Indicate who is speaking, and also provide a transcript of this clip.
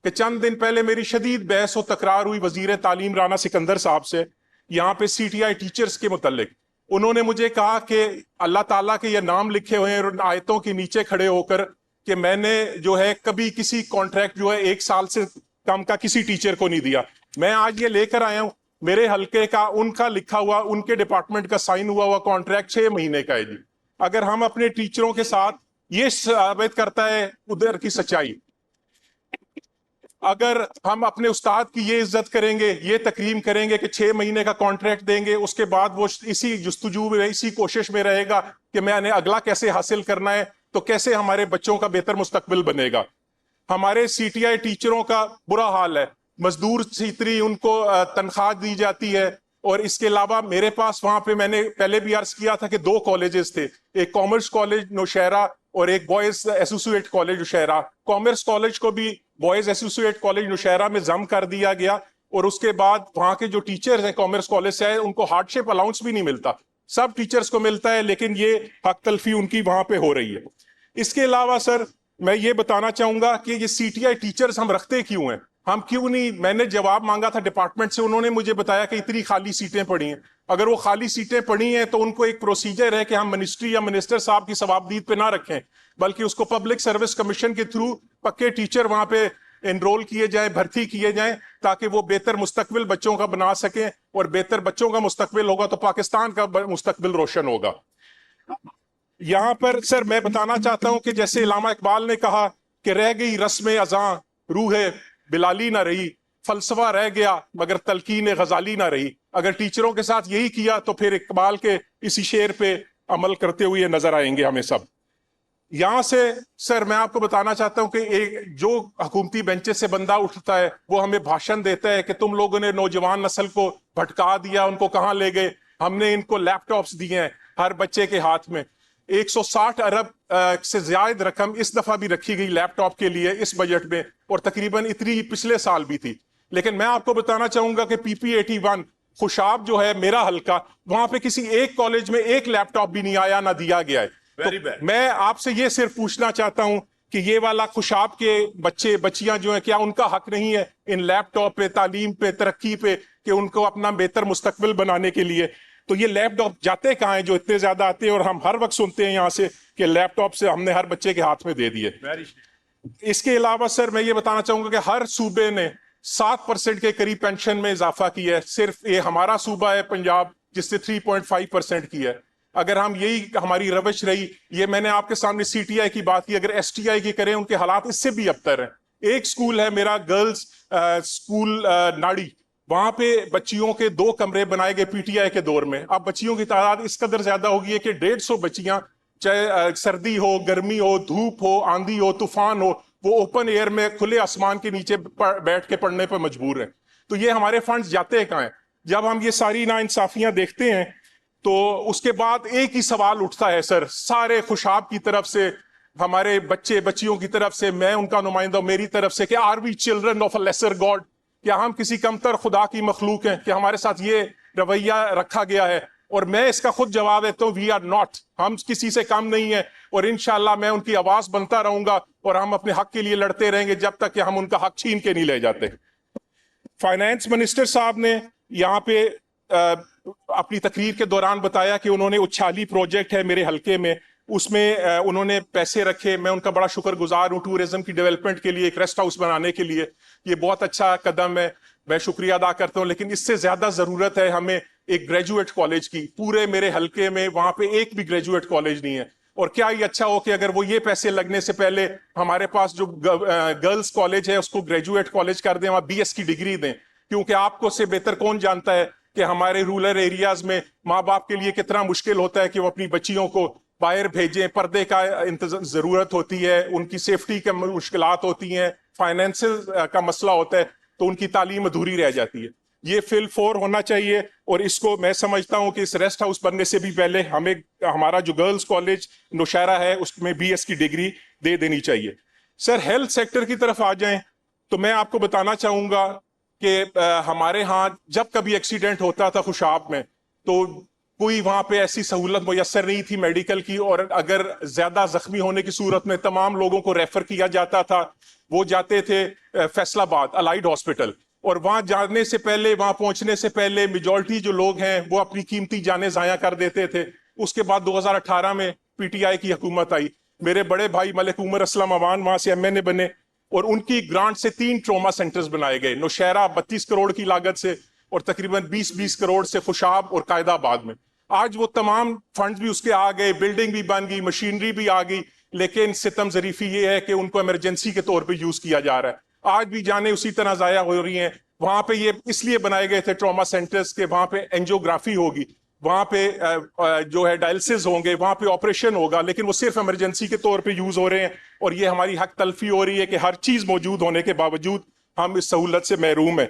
Speaker 1: کہ چند دن پہلے میری شدید بحث و تکرار ہوئی وزیر تعلیم رانا سکندر صاحب سے یہاں پہ سی ٹی آئی ٹیچرز کے متعلق. انہوں نے مجھے کہا کہ اللہ تعالیٰ کے یہ نام لکھے ہوئے ہیں اور آیتوں کے نیچے کھڑے ہو کر کہ میں نے جو ہے کبھی کسی کانٹریکٹ جو ہے 1 سال سے کم کا کسی ٹیچر کو نہیں دیا. میں آج یہ لے کر آیا ہوں میرے حلقے کا ان کا لکھا ہوا ان کے ڈپارٹمنٹ کا سائن ہوا کانٹریکٹ 6 مہینے کا ہے جی. اگر ہم اپنے ٹیچروں کے ساتھ یہ ثابت کرتا ہے ادھر کی سچائی. اگر ہم اپنے استاد کی یہ عزت کریں گے یہ تکریم کریں گے کہ 6 مہینے کا کانٹریکٹ دیں گے اس کے بعد وہ اسی جستجو میں اسی کوشش میں رہے گا کہ میں نے اگلا کیسے حاصل کرنا ہے تو کیسے ہمارے بچوں کا بہتر مستقبل بنے گا. ہمارے سی ٹی آئی ٹیچروں کا برا حال ہے. مزدور اتنی ان کو تنخواہ دی جاتی ہے اور اس کے علاوہ میرے پاس وہاں پہ میں نے پہلے بھی عرض کیا تھا کہ 2 کالجز تھے, ایک کامرس کالج نوشہرہ اور ایک boys associate college Nowshera. Commerce college کو بھی بوائز ایسوسیٹ کالج نوشہرہ میں ضم کر دیا گیا اور اس کے بعد وہاں کے جو ٹیچرز ہیں کامرس کالج سے ان کو ہارڈ شپ الاؤنس بھی نہیں ملتا. سب ٹیچرز کو ملتا ہے لیکن یہ حق تلفی ان کی وہاں پہ ہو رہی ہے. اس کے علاوہ سر میں یہ بتانا چاہوں گا کہ یہ سی ٹی آئی ٹیچرز ہم رکھتے کیوں ہیں, ہم کیوں نہیں. میں نے جواب مانگا تھا ڈپارٹمنٹ سے, انہوں نے مجھے بتایا کہ اتنی خالی سیٹیں پڑی ہیں. اگر وہ خالی سیٹیں پڑی ہیں تو ان کو ایک پروسیجر ہے کہ ہم منسٹری یا منسٹر صاحب کی ثوابدید پہ نہ رکھیں بلکہ اس کو پبلک سروس کمیشن کے تھرو پکے ٹیچر وہاں پہ انرول کیے جائیں, بھرتی کیے جائیں تاکہ وہ بہتر مستقبل بچوں کا بنا سکیں اور بہتر بچوں کا مستقبل ہوگا تو پاکستان کا مستقبل روشن ہوگا. یہاں پر سر میں بتانا چاہتا ہوں کہ جیسے علامہ اقبال نے کہا کہ رہ گئی رسم اذاں روح بلالی نہ رہی, فلسفہ رہ گیا مگر تلقین غزالی نہ رہی. اگر ٹیچروں کے ساتھ یہی کیا تو پھر اقبال کے اسی شعر پہ عمل کرتے ہوئے نظر آئیں گے ہمیں سب. یہاں سے سر میں آپ کو بتانا چاہتا ہوں کہ ایک جو حکومتی بینچز سے بندہ اٹھتا ہے وہ ہمیں بھاشن دیتا ہے کہ تم لوگوں نے نوجوان نسل کو بھٹکا دیا, ان کو کہاں لے گئے, ہم نے ان کو لیپ ٹاپس دیے ہیں ہر بچے کے ہاتھ میں. 160 ارب سے زائد رقم اس دفعہ بھی رکھی گئی لیپ ٹاپ کے لیے اس بجٹ میں اور تقریباً اتنی پچھلے سال بھی تھی. لیکن میں آپ کو بتانا چاہوں گا کہ پی پی 81 خوشاب جو ہے میرا حلقہ وہاں پہ کسی ایک کالج میں ایک لیپ ٹاپ بھی نہیں آیا نہ دیا گیا ہے. تو میں آپ سے یہ صرف پوچھنا چاہتا ہوں کہ یہ والا خوشاب کے بچے بچیاں جو ہیں کیا ان کا حق نہیں ہے ان لیپ ٹاپ پہ, تعلیم پہ, ترقی پہ کہ ان کو اپنا بہتر مستقبل بنانے کے لیے. تو یہ لیپ ٹاپ جاتے کہاں ہیں جو اتنے زیادہ آتے ہیں اور ہم ہر وقت سنتے ہیں یہاں سے کہ لیپ ٹاپ سے ہم نے ہر بچے کے ہاتھ میں دے دیے. اس کے علاوہ سر میں یہ بتانا چاہوں گا کہ ہر صوبے نے 7% کے قریب پینشن میں اضافہ کیا ہے. صرف یہ ہمارا صوبہ ہے پنجاب جس سے 3.5% کی ہے. اگر ہم یہی ہماری روش رہی, یہ میں نے آپ کے سامنے سی ٹی آئی کی بات کی, اگر ایس ٹی آئی کی کریں ان کے حالات اس سے بھی ابتر ہیں. ایک سکول ہے میرا گرلز سکول ناڑی, وہاں پہ بچیوں کے 2 کمرے بنائے گئے پی ٹی آئی کے دور میں. اب بچیوں کی تعداد اس قدر زیادہ ہوگی ہے کہ 150 بچیاں چاہے سردی ہو, گرمی ہو, دھوپ ہو, آندھی ہو, طوفان ہو, وہ اوپن ایئر میں کھلے آسمان کے نیچے بیٹھ کے پڑھنے پہ مجبور ہیں. تو یہ ہمارے فنڈز جاتے کہاں ہیں؟ جب ہم یہ ساری ناانصافیاں دیکھتے ہیں تو اس کے بعد ایک ہی سوال اٹھتا ہے سر سارے خوشاب کی طرف سے, ہمارے بچے بچیوں کی طرف سے, میں ان کا نمائندہ میری طرف سے, کہ are we children of a lesser god, کیا ہم کسی کمتر خدا کی مخلوق ہیں کہ ہمارے ساتھ یہ رویہ رکھا گیا ہے؟ اور میں اس کا خود جواب دیتا ہوں وی آر ناٹ, ہم کسی سے کم نہیں ہیں اور انشاءاللہ میں ان کی آواز بنتا رہوں گا اور ہم اپنے حق کے لیے لڑتے رہیں گے جب تک کہ ہم ان کا حق چھین کے نہیں لے جاتے. فائنانس منسٹر صاحب نے یہاں پہ اپنی تقریر کے دوران بتایا کہ انہوں نے اچھالی پروجیکٹ ہے میرے حلقے میں, اس میں انہوں نے پیسے رکھے. میں ان کا بڑا شکر گزار ہوں ٹورزم کی ڈیولپمنٹ کے لیے, ایک ریسٹ ہاؤس بنانے کے لیے. یہ بہت اچھا قدم ہے, میں شکریہ ادا کرتا ہوں. لیکن اس سے زیادہ ضرورت ہے ہمیں ایک گریجویٹ کالج کی. پورے میرے حلقے میں وہاں پہ ایک بھی گریجویٹ کالج نہیں ہے. اور کیا یہ اچھا ہو کہ اگر وہ یہ پیسے لگنے سے پہلے ہمارے پاس جو گرلز کالج ہے اس کو گریجویٹ کالج کر دیں, وہاں بی ایس کی ڈگری دیں. کیونکہ آپ کو سے بہتر کون جانتا ہے کہ ہمارے رورل ایریاز میں ماں باپ کے لیے کتنا مشکل ہوتا ہے کہ وہ اپنی بچیوں کو باہر بھیجیں. پردے کا ضرورت ہوتی ہے, ان کی سیفٹی کے مشکلات ہوتی ہیں, فائنینشل کا مسئلہ ہوتا ہے, تو ان کی تعلیم ادھوری رہ جاتی ہے. یہ فل 4 ہونا چاہیے اور اس کو میں سمجھتا ہوں کہ اس ریسٹ ہاؤس بننے سے بھی پہلے ہمیں ہمارا جو گرلز کالج نوشہرہ ہے اس میں بی ایس کی ڈگری دے دینی چاہیے. سر ہیلتھ سیکٹر کی طرف آ جائیں تو میں آپ کو بتانا چاہوں گا کہ ہمارے ہاں جب کبھی ایکسیڈنٹ ہوتا تھا خوشاب میں تو کوئی وہاں پہ ایسی سہولت میسر نہیں تھی میڈیکل کی, اور اگر زیادہ زخمی ہونے کی صورت میں تمام لوگوں کو ریفر کیا جاتا تھا وہ جاتے تھے فیصل آباد الائڈ ہاسپٹل، اور وہاں جانے سے پہلے، وہاں پہنچنے سے پہلے میجورٹی جو لوگ ہیں وہ اپنی قیمتی جانیں ضائع کر دیتے تھے۔ اس کے بعد 2018 میں پی ٹی آئی کی حکومت آئی، میرے بڑے بھائی ملک عمر اسلم امان وہاں سے ایم این اے بنے، اور ان کی گرانٹ سے 3 ٹراما سینٹرز بنائے گئے، نوشہرہ 32 کروڑ کی لاگت سے، اور تقریباً 20 کروڑ سے خوشاب اور قائد آباد میں۔ آج وہ تمام فنڈز بھی اس کے آ گئے، بلڈنگ بھی بن گئی، مشینری بھی آ گئی، لیکن ستم ظریفی یہ ہے کہ ان کو ایمرجنسی کے طور پہ یوز کیا جا رہا ہے۔ آج بھی جانیں اسی طرح ضائع ہو رہی ہیں۔ وہاں پہ یہ اس لیے بنائے گئے تھے ٹراما سینٹرز کہ وہاں پہ اینجیوگرافی ہوگی، وہاں پہ جو ہے ڈائلسز ہوں گے، وہاں پہ آپریشن ہوگا، لیکن وہ صرف ایمرجنسی کے طور پہ یوز ہو رہے ہیں، اور یہ ہماری حق تلفی ہو رہی ہے کہ ہر چیز موجود ہونے کے باوجود ہم اس سہولت سے محروم ہیں۔